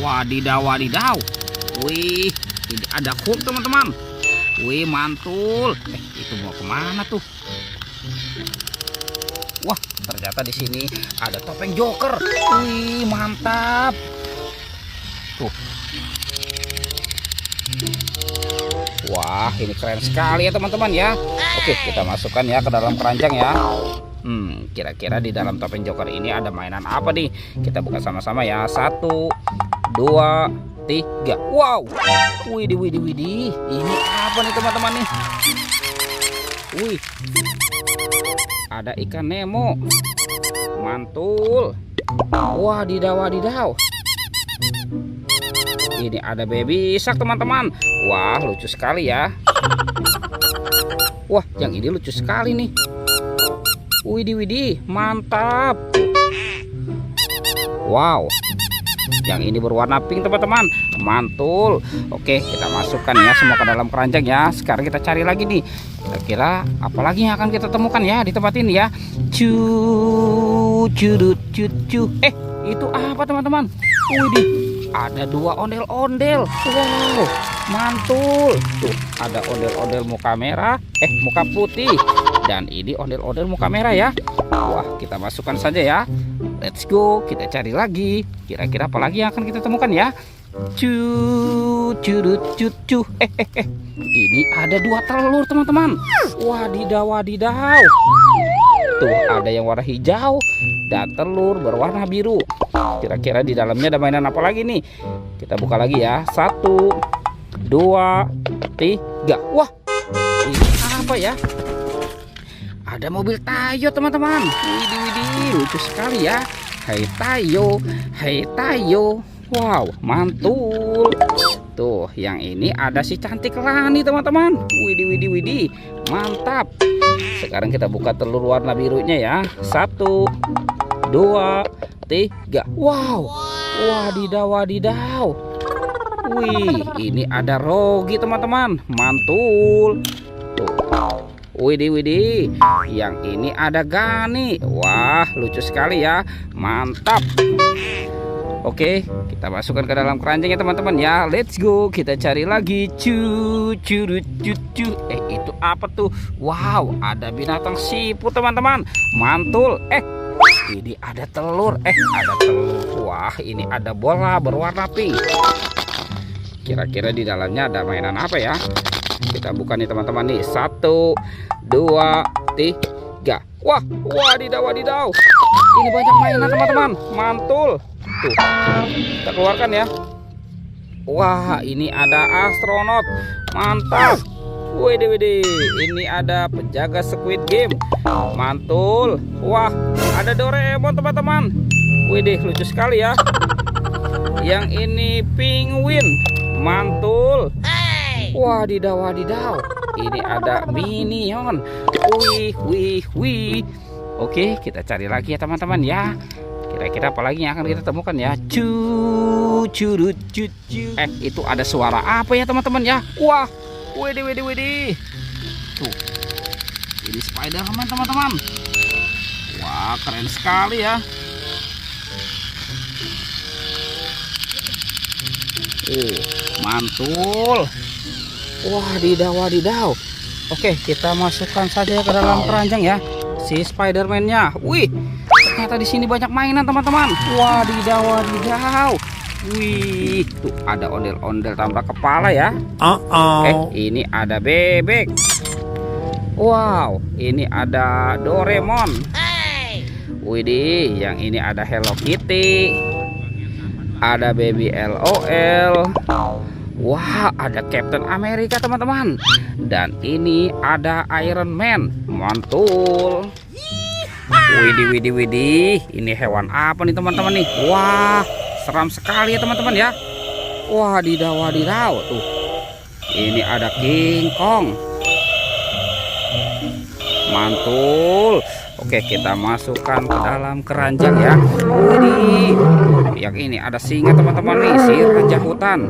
Wadidaw, wadidaw. Wih, ini ada Hulk teman-teman. Wih, mantul. Itu mau kemana tuh? Wah, ternyata di sini ada topeng Joker. Wih, mantap. Tuh. Wah, ini keren sekali ya teman-teman ya. Oke, kita masukkan ya ke dalam keranjang ya. Kira-kira di dalam topeng Joker ini ada mainan apa nih? Kita buka sama-sama ya. 1, 2, 3. Wow. Widih, widih, widih. Ini apa nih teman-teman nih? Wih. Ada ikan Nemo. Mantul. Wadidaw, wadidaw. Ini ada baby shark teman-teman. Wah, lucu sekali ya. Wah, yang ini lucu sekali nih. Widih, widih, mantap. Wow, yang ini berwarna pink teman-teman. Mantul. Oke, kita masukkan ya semua ke dalam keranjang ya. Sekarang kita cari lagi nih. Kira-kira apalagi yang akan kita temukan ya di tempat ini ya. Cu. Itu apa teman-teman? Widih, ada 2 ondel-ondel. Wow, mantul. Tuh, ada ondel-ondel muka merah, muka putih. Dan ini ondel-ondel muka merah ya. Wah, kita masukkan saja ya. Let's go, kita cari lagi. Kira-kira apa lagi yang akan kita temukan ya? Cu. Ini ada 2 telur teman-teman. Wadidaw, wadidaw. Tuh, ada yang warna hijau dan telur berwarna biru. Kira-kira di dalamnya ada mainan apa lagi nih? Kita buka lagi ya. 1, 2, 3. Wah, ini apa ya? Ada mobil Tayo teman-teman. Widih, widih, lucu sekali ya. Hai Tayo, hai Tayo. Wow, mantul. Tuh, yang ini ada si cantik Lani teman-teman. Widih, widih, widih, mantap. Sekarang kita buka telur warna birunya ya. 1, 2, 3. Wow, wadidaw, wadidaw. Wih, ini ada Rogi teman-teman. Mantul. Tuh. Widih, widih, yang ini ada Gani. Wah, lucu sekali ya. Mantap. Oke, kita masukkan ke dalam keranjang ya teman-teman ya. Let's go, kita cari lagi. Cu. Itu apa tuh? Wow, ada binatang siput teman-teman. Mantul. Ini ada telur. Ada telur. Wah, ini ada bola berwarna pink. Kira-kira di dalamnya ada mainan apa ya? Kita buka nih teman-teman nih. 1, 2, 3. Wah, wadidaw, wadidaw. Ini banyak mainan teman-teman. Mantul. Tuh, kita keluarkan ya. Wah, ini ada astronot. Mantap. Widih, widih. Ini ada penjaga Squid Game. Mantul. Wah, ada Doraemon teman-teman. Widih, lucu sekali ya. Yang ini penguin. Mantul. Wadidaw, wadidaw. Ini ada Minion. Wih. Oke, kita cari lagi ya teman-teman ya. Kira-kira apa lagi yang akan kita temukan ya? Cu. Itu ada suara apa ya teman-teman ya? Wah, widih. Tuh, ini Spider-Man teman-teman. Wah, keren sekali ya. Mantul. Wadidaw, wadidaw. Oke, kita masukkan saja ke dalam keranjang ya si Spider-Man-nya. Wih, ternyata di sini banyak mainan teman-teman. Wadidaw, wadidaw. Wih, tuh ada ondel-ondel tambah kepala ya. Ini ada bebek. Wow, ini ada Doraemon. Widih, yang ini ada Hello Kitty. Ada Baby LOL. Wah, ada Captain America teman-teman. Dan ini ada Iron Man. Mantul. Widih. Ini hewan apa nih teman-teman nih? Wah, seram sekali ya teman-teman ya. Wadidaw, wadidaw. Tuh, ini ada King Kong. Mantul. Oke, kita masukkan ke dalam keranjang ya. Widih, yang ini ada singa teman-teman nih, si raja hutan.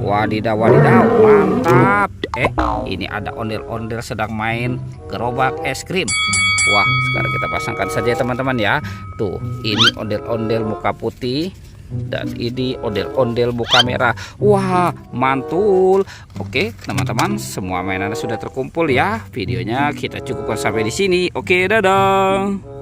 Wadidaw, wadidaw, mantap. Ini ada ondel-ondel sedang main gerobak es krim. Wah, sekarang kita pasangkan saja teman-teman ya. Tuh, ini ondel-ondel muka putih Dan ini ondel-ondel buka merah. Wah, mantul. Oke, teman-teman, semua mainan sudah terkumpul ya. Videonya kita cukupkan sampai di sini. Oke, dadah.